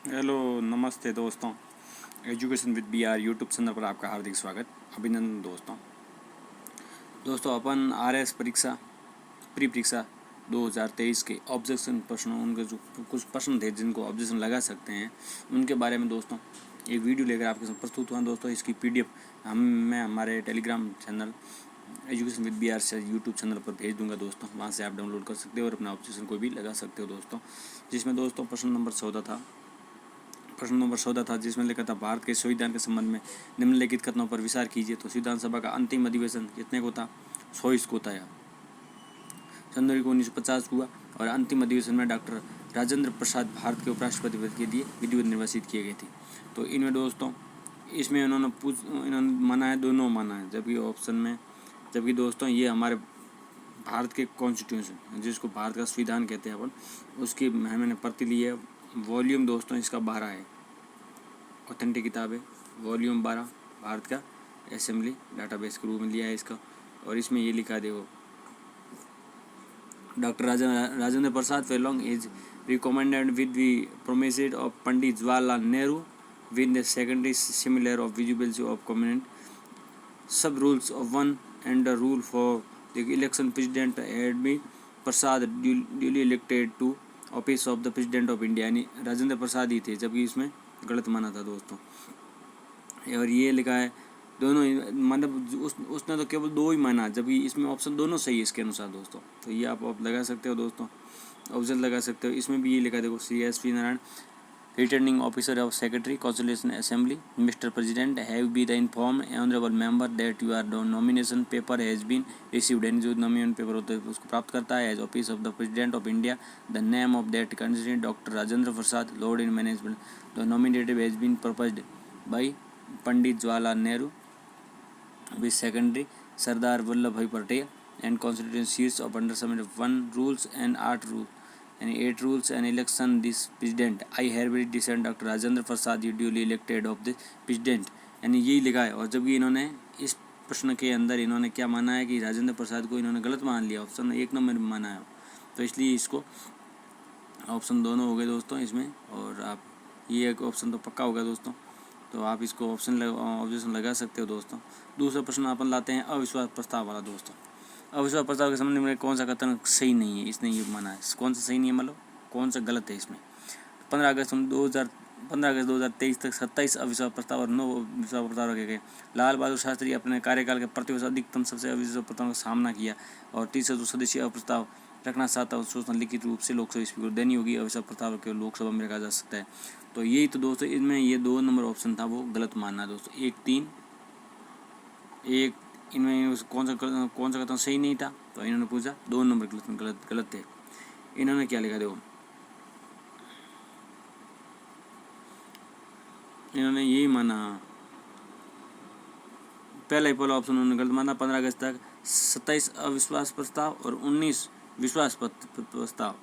Hello, नमस्ते दोस्तों। Education with B R YouTube channel पर आपका हार्दिक स्वागत, अभिनंदन दोस्तों अपन आर एस परीक्षा प्री परीक्षा 2023 के ऑब्जेक्शन प्रश्न, उनके जो कुछ प्रश्न थे जिनको ऑब्जेक्शन लगा सकते हैं, उनके बारे में दोस्तों एक वीडियो लेकर आपके साथ प्रस्तुत हुआ। दोस्तों इसकी PDF मैं हमारे Telegram channel education with B R से यूट्यूब चैनल पर भेज दूंगा दोस्तों, वहाँ से आप डाउनलोड कर सकते हो और अपना ऑब्जेक्शन कोई भी लगा सकते हो दोस्तों। जिसमें दोस्तों प्रश्न नंबर 14 था, जिसमें लिखा था भारत के संविधान के संबंध में निम्नलिखित कथनों पर विचार कीजिए। तो संविधान सभा का अंतिम अधिवेशन कितने को था? 100 को था, जनवरी को 1950 हुआ। और अंतिम अधिवेशन में डॉक्टर राजेंद्र प्रसाद भारत के उपराष्ट्रपति पद के लिए विधिवत निर्वाचित किए गए थे। तो इनमें दोस्तों इसमें इन्होंने माना है, दोनों माना है, जबकि दोस्तों ये हमारे भारत के कॉन्स्टिट्यूशन, जिसको भारत का संविधान कहते हैं अपन, उसकी मैंने प्रति ली है। वॉल्यूम दोस्तों इसका 12 है, ऑथेंटिक किताब है, वॉल्यूम 12 भारत का असेंबली डाटाबेस के रूप में लिया है इसका। और इसमें ये लिखा है, देखो, doctor Rajendra Prasad following is recommended with the promises of Pandit Jawaharlal Nehru with the secondary similar of visibility of combinant sub rules of one and the rule for the election president had been Prasad duly elected to office of the president of India. यानी राजेंद्र प्रसाद ही थे, जबकि इसमें गलत माना था दोस्तों। और ये लिखा है दोनों, मतलब उसने तो केवल 2 ही माना, जबकि इसमें ऑप्शन दोनों सही है इसके अनुसार दोस्तों। तो ये आप लगा सकते हो दोस्तों, ऑप्शन लगा सकते हो। इसमें भी ये लिखा है, देखो, CSP Narayan, returning officer of secretary constitution assembly, mister president have be the inform honourable member that your nomination paper has been received. यानी जो नॉमिनेशन पेपर होता है उसको प्राप्त करता है। As office of the president of India the name of that candidate doctor Rajendra Prasad lord in management the nominated has been proposed by Pandit Jawaharlal Nehru with secondary Sardar Vallabhbhai Patel and constituent seats of under 1 rules and 8 rules and election this president. I hereby decide Dr. Rajendra Prasad duly elected of the president. यानी यही लिखा है। और जबकि इन्होंने इस प्रश्न के अंदर इन्होंने क्या माना है कि राजेंद्र प्रसाद को इन्होंने गलत मान लिया, ऑप्शन 1 नंबर में माना है, तो इसलिए इसको ऑप्शन दोनों हो गए दोस्तों इसमें। और आप ये एक ऑप्शन तो पक्का होगा दोस्तों, तो आप इसको ऑब्जेक्शन लगा सकते हो दोस्तों। दूसरा प्रश्न अपन लाते हैं अविश्वास प्रस्ताव वाला दोस्तों। अविश्वास प्रस्ताव के संबंध में कौन सा कथन सही नहीं है, इसने ये माना है। कौन सा सही नहीं है, मतलब कौन सा गलत है इसमें। 15 अगस्त 2023 तक 27 अविश्वास प्रस्ताव और 9 अविश्वास प्रस्ताव रखे गए। लाल बहादुर शास्त्री अपने कार्यकाल के प्रतिवर्ष अधिकतम सबसे अविश्वास प्रस्तावों का सामना किया और 30 सदस्यीय प्रस्ताव रखना चाहता हूँ। सूचना लिखित रूप से लोकसभा स्पीकर देनी होगी। अविश्वास प्रस्ताव के लोकसभा में रखा जा सकता है। तो यही तो दोस्तों इसमें ये 2 नंबर ऑप्शन था वो गलत मानना दोस्तों। 1, 3, 1 इनमें कौन सा कथन सही नहीं था, तो इन्होंने पूछा 2 नंबर गलत थे। इन्होंने क्या लिखा, देखो, इन्होंने यही माना, पहला ऑप्शन उन्होंने गलत माना। 15 अगस्त तक 27 अविश्वास प्रस्ताव और 19 विश्वास प्रस्ताव,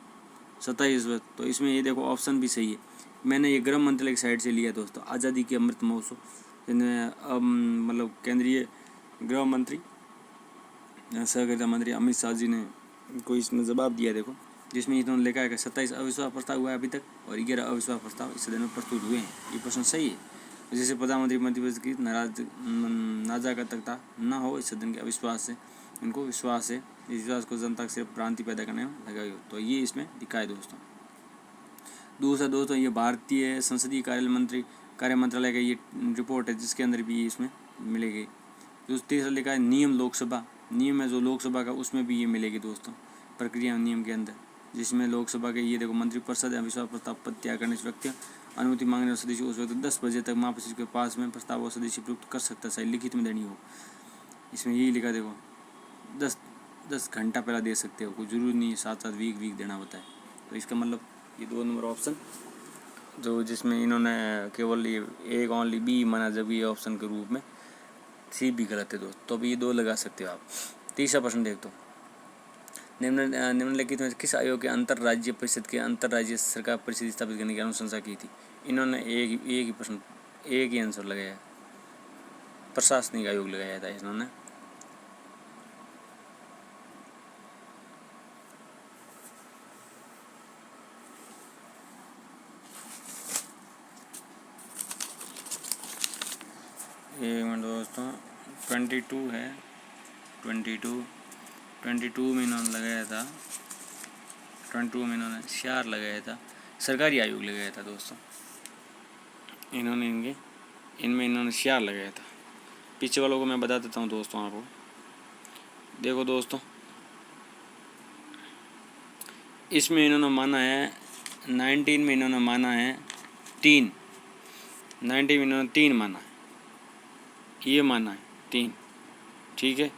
27। तो इसमें ये देखो ऑप्शन भी सही है। मैंने ये गृह मंत्रालय की साइड से लिया दोस्तों। आज़ादी के अमृत महोत्सव, मतलब केंद्रीय गृह मंत्री सहकारिता मंत्री अमित शाह जी ने कोई इसमें जवाब दिया, देखो, जिसमें इन्होंने लिखा है कि 27 अविश्वास प्रस्ताव हुआ है अभी तक और 11 अविश्वास प्रस्ताव इस सदन में प्रस्तुत हुए हैं। ये प्रश्न सही है। जैसे प्रधानमंत्री मध्य प्रदेश की नाजाकता न हो इस सदन के अविश्वास से, उनको विश्वास है, इस विश्वास को जनता के सिर्फ भ्रांति पैदा करने में लगाई हो। तो ये इसमें दिखा है दोस्तों। दूसरा दोस्तों, ये भारतीय संसदीय कार्य मंत्रालय का ये रिपोर्ट है, जिसके अंदर भी इसमें मिलेगी। तीसरा लिखा है नियम है जो लोकसभा का, उसमें भी ये मिलेगी दोस्तों, प्रक्रिया नियम के अंदर, जिसमें लोकसभा के ये देखो मंत्रिपरिषद अविश्वास प्रस्ताव पद त्याग करने से व्यक्ति अनुमति मांगने वाला सदस्य उस वक्त 10 बजे तक महासचिव के पास में प्रस्ताव और सदस्य प्रयुक्त कर सकता है, सही लिखित में देनी हो। इसमें यही लिखा, देखो, 10 घंटा पहला दे सकते हो, कोई जरूरी नहीं है 7 वीक देना होता है। तो इसका मतलब ये 2 नंबर ऑप्शन जो जिसमें इन्होंने केवल ये एक ओनली बी माना, जब ये ऑप्शन के रूप में सी भी गलत है दोस्त। तो अभी ये 2 लगा सकते हो आप। तीसरा प्रश्न देख दो, निम्नलिखित में किस आयोग के अंतर राज्य परिषद के अंतर राज्य सरकार परिषद स्थापित करने की अनुशंसा की थी। इन्होंने एक ही आंसर लगाया, प्रशासनिक आयोग लगाया था इन्होंने। दोस्तों 22 है, 22 में इन्होंने लगाया था, 22 में इन्होंने श्यार लगाया था, सरकारी आयोग लगाया था दोस्तों। इन्होंने इनमें इन्होंने श्यार लगाया था। पीछे वालों को मैं बता देता हूँ दोस्तों आपको। देखो दोस्तों, इसमें इन्होंने माना है 19 में इन्होंने माना है 3, 19 में इन्होंने 3 माना है, ये माना है 3, ठीक है।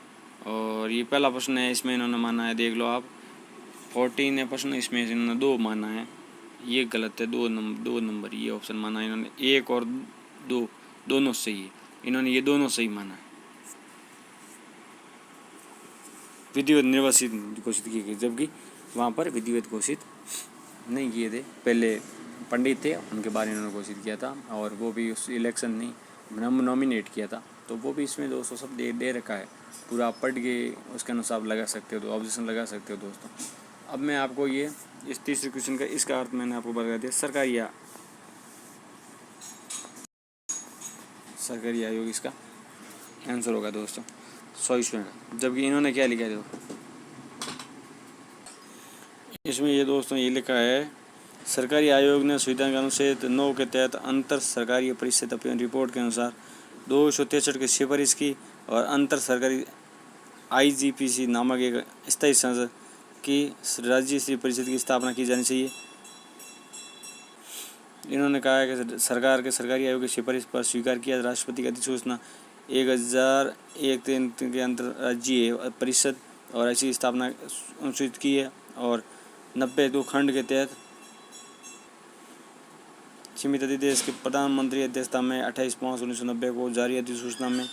और ये पहला प्रश्न है, इसमें इन्होंने माना है, देख लो आप, 14 है प्रश्न, इसमें इन्होंने 2 माना है, ये गलत है, 2 नंबर ये ऑप्शन माना है इन्होंने, 1 और 2 दोनों सही है, इन्होंने ये दोनों सही माना है। विधिवत निर्वासित घोषित किए गए, जबकि वहाँ पर विधिवत घोषित नहीं किए थे, पहले पंडित थे उनके बाद इन्होंने घोषित किया था, और वो भी उस इलेक्शन नहीं नॉमिनेट किया था, तो वो भी इसमें दोस्तों सब दे रखा है, पूरा आप पढ़ के उसके अनुसार लगा सकते हो, तो ऑब्जेक्शन लगा सकते हो दोस्तों। अब मैं आपको ये इस तीसरे क्वेश्चन का इसका अर्थ मैंने आपको बता दिया, सरकारी आयोग इसका आंसर होगा दोस्तों 100 ईस्वी का। जबकि इन्होंने क्या लिखा है देखो, इसमें ये दोस्तों ये लिखा है, सरकारी आयोग ने संविधान के अनुच्छेद 9 के तहत अंतर सरकारी परिषद अपनी रिपोर्ट के अनुसार 263 की सिफारिश की, और अंतर सरकारी IGPC नामक एक स्थायी संसद की राज्य स्तरीय परिषद की स्थापना की जानी चाहिए। इन्होंने कहा है कि सरकार के सरकारी आयोग की सिफारिश पर स्वीकार किया राष्ट्रपति की अधिसूचना 1001 के अंतर्राज्यीय परिषद और ऐसी स्थापना अनुसूचित की है, और 92 खंड के तहत सीमित अधिदेश के प्रधानमंत्री अध्यक्षता में 28/5/1990 को जारी अधिसूचना में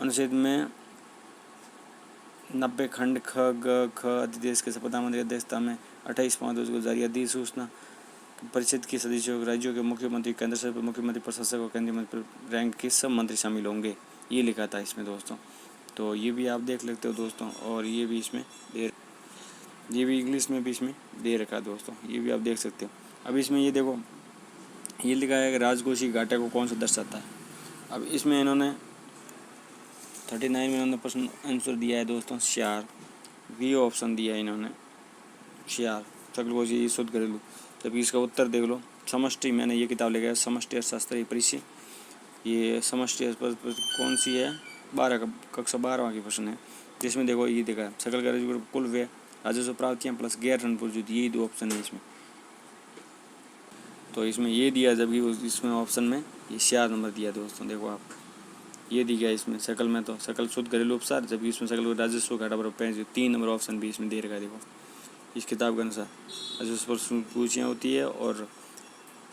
अनुच्छेद में 90 खंड ख ग ख अधिदेश के प्रधानमंत्री अध्यक्षता में 28/5 को जारी अधिसूचना परिषद के सदस्यों राज्यों के मुख्यमंत्री, केंद्र सरकार मुख्यमंत्री, प्रशासक और केंद्रीय मंत्री रैंक के सब मंत्री शामिल होंगे, ये लिखा था इसमें दोस्तों। तो ये भी आप देख लेते हो दोस्तों, और ये भी इसमें ये भी इंग्लिश में भी इसमें दे रखा है दोस्तों, ये भी आप देख सकते हो। अब इसमें ये देखो, ये लिखा है कि राजकोषीय घाटे को कौन सा दर्शाता है। अब इसमें इन्होंने 39 में इन्होंने प्रश्न आंसर दिया है दोस्तों श्यार, बी ऑप्शन दिया है इन्होंने श्यार, सकल शुद्ध घरेलू। जबकि इसका उत्तर देख लो, समष्टि, मैंने ये किताब लेकर समष्टि अर्थशास्त्र परिचय, ये समष्टि कौन सी है, 12 कक्षा 12वां की प्रश्न है, जिसमें देखो ये देखा है, सकल घरेलू कुल व्यय, राजस्व प्राप्तियाँ प्लस गैर ऋण पूंजी, यही 2 ऑप्शन है इसमें, तो इसमें ये दिया, जबकि इसमें ऑप्शन में ये 4 नंबर दिया दोस्तों। देखो आप, ये दिया इसमें सकल में, तो सकल शुद्ध घरेलू उपचार, जबकि इसमें सकल राजस्व घाटा बराबर 5, 3 नंबर ऑप्शन भी इसमें दे रखा है। देखो इस किताब के अनुसार राजस्व पर पूछियाँ होती है, और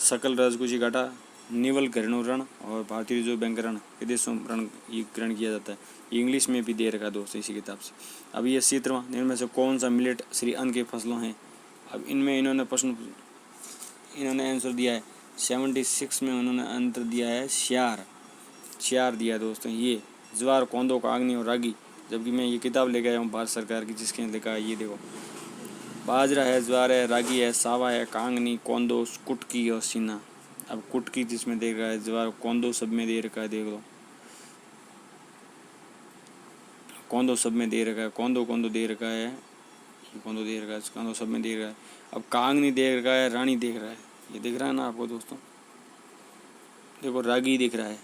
सकल राजकोषीय घाटा निवल घरेलू ऋण और भारतीय रिजर्व बैंक ऋण, विदेशों ऋण ये ग्रहण किया जाता है, ये इंग्लिश में भी दे रखा है दोस्तों इसी किताब से। अब ये 17वां, इनमें से कौन सा मिलेट श्री अन्न के फसलों हैं। अब इनमें इन्होंने आंसर दिया है 76 में, उन्होंने आंसर दिया है श्यार दिया दोस्तों, ये ज्वार, कोंदो, कांगनी और रागी। जबकि मैं ये किताब लेके आया हूँ भारत सरकार की, जिसके लिखा है, ये देखो, बाजरा है, ज्वार है, रागी है, सावा है, कांगनी, कोंदो, कुटकी और सीना। अब कुटकी जिसमें दे रखा है, ज्वार, कोंदो सब में दे रखा है, देख लो कोंदो सब में दे रखा है, कोंदो दे रखा है, कोंदो सब में दे रखा है। अब कांगनी दे रखा है, रानी देख रहा है, ये दिख रहा है ना आपको दोस्तों, देखो रागी दिख रहा है,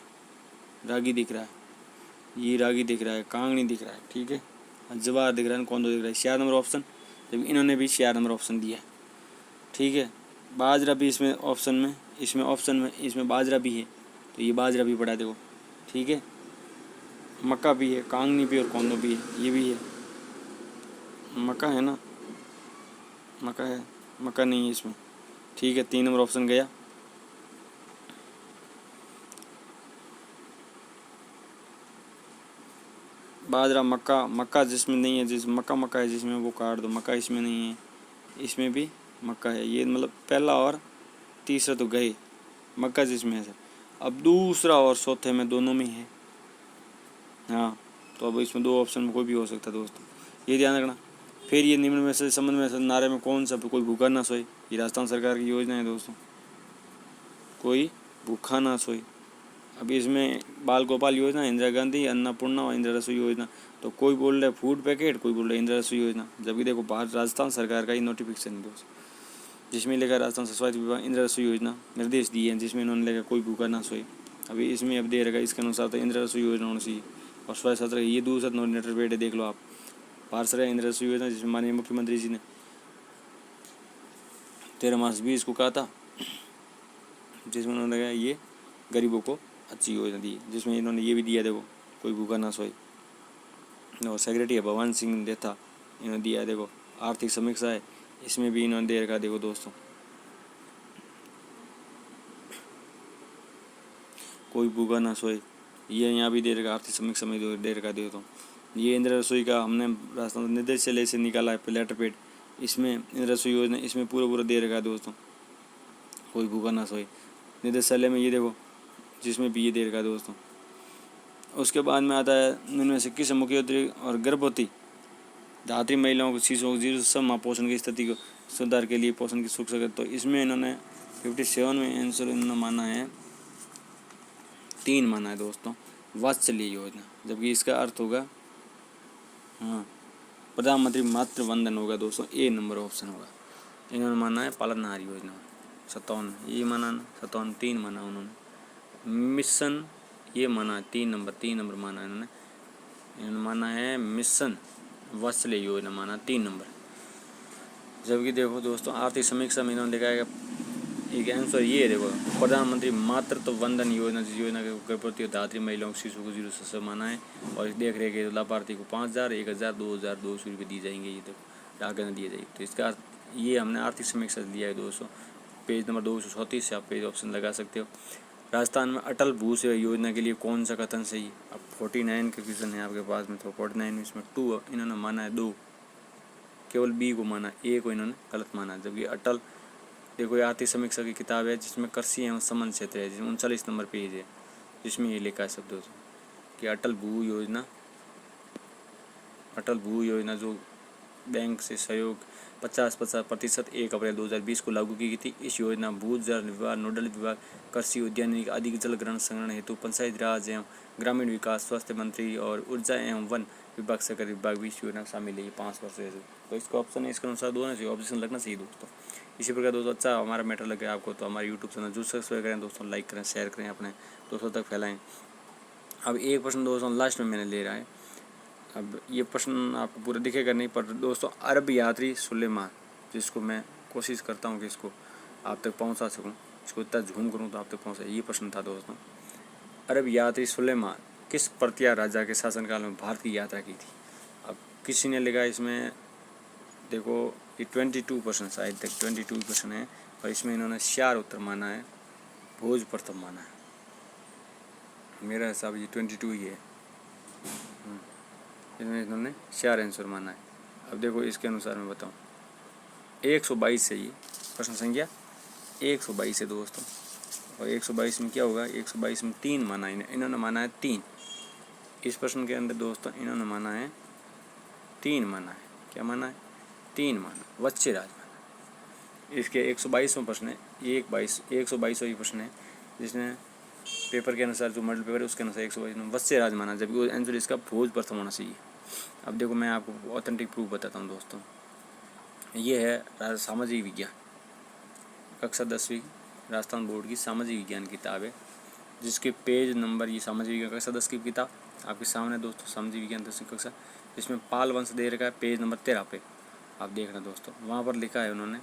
ये रागी दिख रहा है, कांगनी दिख रहा है, ठीक है, ज्वार दिख रहा है, कोंदो दिख रहा है, 4 नंबर ऑप्शन, जब इन्होंने भी 4 नंबर ऑप्शन दिया, ठीक है। बाजरा भी इसमें ऑप्शन में इसमें बाजरा भी है, तो ये बाजरा भी पड़ा देखो, ठीक है। मक्का भी है, कांगनी भी और कोंदो भी है, ये भी है, मक्का है ना, मक्का नहीं है इसमें, ठीक है, 3 नंबर ऑप्शन गया। बाजरा, मक्का जिसमें नहीं है, जिस मक्का है जिसमें, वो काट दो, मक्का इसमें नहीं है, इसमें भी मक्का है, ये मतलब पहला और तीसरा तो गए, मक्का जिसमें है सर। अब दूसरा और चौथे में दोनों में है, हाँ, तो अब इसमें 2 ऑप्शन में कोई भी हो सकता है दोस्तों, ये ध्यान रखना। फिर ये निम्न में से संबंध में नारे में कौन सा कोई भूखा ना सोए, ये राजस्थान सरकार की योजना है दोस्तों, कोई भूखा ना सोए, अभी इसमें बाल गोपाल योजना, इंदिरा गांधी अन्नपूर्णा और इंदिरा रसोई योजना, तो कोई बोल रहा है फूड पैकेट, कोई बोल रहा है इंदिरा रसोई योजना, जबकि देखो बाहर राजस्थान सरकार का ही नोटिफिकेशन है दोस्त, जिसमें लिखा राजस्थान स्वास्थ्य विभाग इंदिरा रसोई योजना निर्देश दिए हैं, जिसमें इन्होंने लिखा कोई भूखा ना सोए। अभी इसमें अब दे रखा इसके अनुसार तो इंदिरा रसोई योजना होनी चाहिए और स्वास्थ्य छात्र ये दूसरा नोटिनेटर पेड है, देख लो आप, पार्सल है इंदिरा रसोई योजना, जिसमें माननीय मुख्यमंत्री जी ने 13 मार्च 20 को कहा था, जिसमें उन्होंने कहा ये गरीबों को अच्छी योजना दी, जिसमें इन्होंने ये भी दिया देखो कोई भूखा ना सोए। और सेक्रेटरी है भगवान सिंह देथा, इन्होंने दिया है देखो आर्थिक समीक्षा है, इसमें भी इन्होंने दे रखा देखो दोस्तों कोई भूखा ना सोए, ये यहाँ भी दे रखा आर्थिक समीक्षा में दे रखा देखो। ये इंदिरा रसोई का हमने राजस्थान निदेशालय से निकाला है लेटर पेड, इसमें इंदिरा रसोई योजना इसमें पूरा दे रखा है दोस्तों कोई भूखा ना सोए। निदेशालय में ये देखो जिसमें भी ये दे रखा है दोस्तों। उसके बाद में आता है उनमें से किस मुख्यमंत्री और गर्भवती धात्री महिलाओं को शिशुओं को 0 से 6 माह पोषण की स्थिति को सुधार के लिए पोषण की सुरक्षा, तो इसमें इन्होंने 57 में आंसर इन्होंने माना है 3 माना है दोस्तों वात्सल्य योजना, जबकि इसका अर्थ होगा हाँ प्रधानमंत्री मातृ वंदन होगा दोस्तों, ए नंबर ऑप्शन होगा। इन्होंने माना है पालनहार योजना 57, ये माना 57, 3 माना उन्होंने। मिशन ये माना 3 नंबर माना इन्होंने माना है मिशन वात्सल्य योजना माना 3 नंबर। जबकि देखो दोस्तों आर्थिक समीक्षा में इन्होंने देखा है एक आंसर ये है देखो प्रधानमंत्री मातृत्व वंदन योजना, जिस योजना के गर्भवती और धात्री महिलाओं को शिशु को 0 से 6 माना है और देख रेख के लाभार्थी को 5,000, 1,000, 2,000, 200 रुपये दी जाएंगे, ये देखो डाक में दिए जाएगी। तो इसका ये हमने आर्थिक समीक्षा दिया है दोस्तों, पेज नंबर 234 से आप पेज ऑप्शन लगा सकते हो। राजस्थान में अटल भू सेवा योजना के लिए कौन सा कथन सही? अब 49 का क्वेश्चन है आपके पास में, तो 49 इसमें 2 इन्होंने माना है, 2 केवल बी को माना, ए को इन्होंने गलत माना। जबकि अटल देखो ये आर्थिक समीक्षा की किताब है जिसमें कृषि एवं संबंध क्षेत्र है, जिसमें 39 नंबर पेज है, जिसमें ये लिखा है शब्दों से कि अटल भू योजना जो बैंक से सहयोग 50% 1 अप्रैल 2020 को लागू की गई थी। इस योजना भू जल विभाग, नोडल विभाग, कृषि, उद्यानिकी आदि जल ग्रहण संग्रहण हेतु पंचायत राज एवं ग्रामीण विकास, स्वास्थ्य मंत्री और ऊर्जा एवं वन विभाग सहकारी विभाग भी इस योजना शामिल है 5 वर्ष से। तो इसका ऑप्शन है, इसके अनुसार दोनों चाहिए, ऑप्शन लगना चाहिए दोस्तों। इसी प्रकार दोस्तों अच्छा हमारा मैटर लगे आपको तो हमारे यूट्यूब चैनल जरूर सब्सक्राइब करें दोस्तों, लाइक करें, शेयर करें, अपने दोस्तों तक फैलाएं। अब एक प्रश्न दोस्तों लास्ट में मैंने ले रहा है, अब ये प्रश्न आपको पूरा दिखेगा नहीं, पर दोस्तों अरब यात्री सुलेमान, जिसको मैं कोशिश करता हूँ कि इसको आप तक पहुँचा सकूँ, इसको इतना झूम करूँ तो आप तक पहुँचा, ये प्रश्न था दोस्तों। अरब यात्री सुलेमान किस पर्तिया राजा के शासनकाल में भारत की यात्रा की थी? अब किसी ने लिखा इसमें देखो ये 22% शायद तक 22 क्वेश्चन है, और इसमें इन्होंने 4 उत्तर माना है, भोज प्रथम माना है, मेरा हिसाब ये 22 ही है, इसमें इन्होंने 4 आंसर माना है। अब देखो इसके अनुसार मैं बताऊँ 122 से ये प्रश्न संख्या 122 है दोस्तों, और 122 में क्या होगा, 122 में 3 माना है, इन्होंने माना है 3। इस प्रश्न के अंदर दोस्तों इन्होंने माना है 3 माना है, क्या माना है, 3 माना, वत्स्य राज माना। इसके 122वां प्रश्न है, 122वां प्रश्न है, जिसने पेपर के अनुसार जो मॉडल पेपर है उसके अनुसार 122 में वत्स्य राज माना, जबकि वो आंसर इसका भोज प्रथम होना चाहिए। अब देखो मैं आपको ऑथेंटिक प्रूफ बताता हूँ दोस्तों, ये है सामाजिक विज्ञान कक्षा 10वीं राजस्थान बोर्ड की सामाजिक विज्ञान किताब है, जिसके पेज नंबर, ये सामाजिक विज्ञान कक्षा 10 की किताब आपके सामने दोस्तों, सामाजिक विज्ञान 10वीं कक्षा, जिसमें पाल वंश दे रखा है पेज नंबर 13 पे, आप देखना दोस्तों, वहाँ पर लिखा है उन्होंने,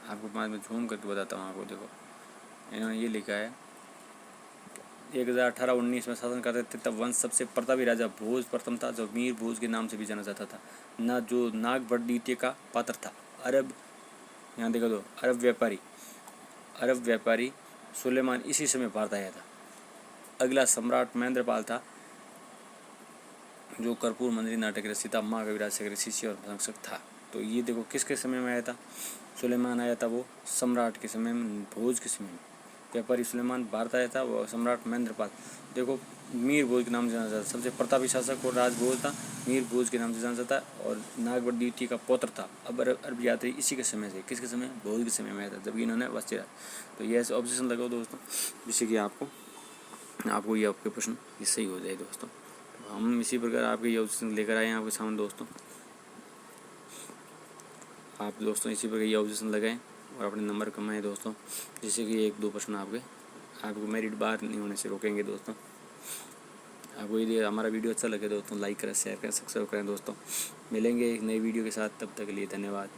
आपको बाद में झूम करके बताता हूँ आपको, देखो इन्होंने ये लिखा है 1018-19 में शासन करते थे तब वंश सबसे प्रतापी राजा भोज प्रथम था, जो मीर भोज के नाम से भी जाना जाता था, न जो नागभट्ट द्वितीय का पात्र था। अरब, यहाँ देखो दो, अरब व्यापारी सुलेमान इसी समय भारत आया था। अगला सम्राट महेंद्रपाल था, जो कर्पूर मंजरी नाटक रचयिता, माँ कविराज से शिष्य और संरक्षक था। तो ये देखो किसके समय में आया था, सुलेमान आया था वो सम्राट के समय में, भोज के समय में। व्यापारी सुलेमान भारत आया था, वो सम्राट महेंद्रपाल देखो मीर भोज के नाम से जाना जाता, सबसे प्रतापी शासक और राज भोज था, मीर भोज के नाम से जाना जाता, और नागभट्ट द्वितीय का पौत्र था। अब अरब यात्री इसी के समय से, किसके समय, भोज के समय में आया था, जबकि इन्होंने वत्स्य राज। तो ये ऐसे ऑब्जेक्शन लगाओ दोस्तों, जिससे कि आपको आपको ये आपके प्रश्न ये सही हो जाए दोस्तों। तो हम इसी प्रकार आपके ये ऑब्जेक्शन लेकर आए हैं आपके सामने दोस्तों। आप दोस्तों इसी प्रकार ये ऑब्जेक्शन लगाएं और अपने नंबर कमाएं दोस्तों, जिससे कि 1-2 प्रश्न आपको मेरिट बाहर नहीं होने से रोकेंगे दोस्तों। आपको यदि हमारा वीडियो अच्छा लगे दोस्तों लाइक करें, शेयर करें, सब्सक्राइब करें दोस्तों। मिलेंगे एक नई वीडियो के साथ, तब तक के लिए धन्यवाद।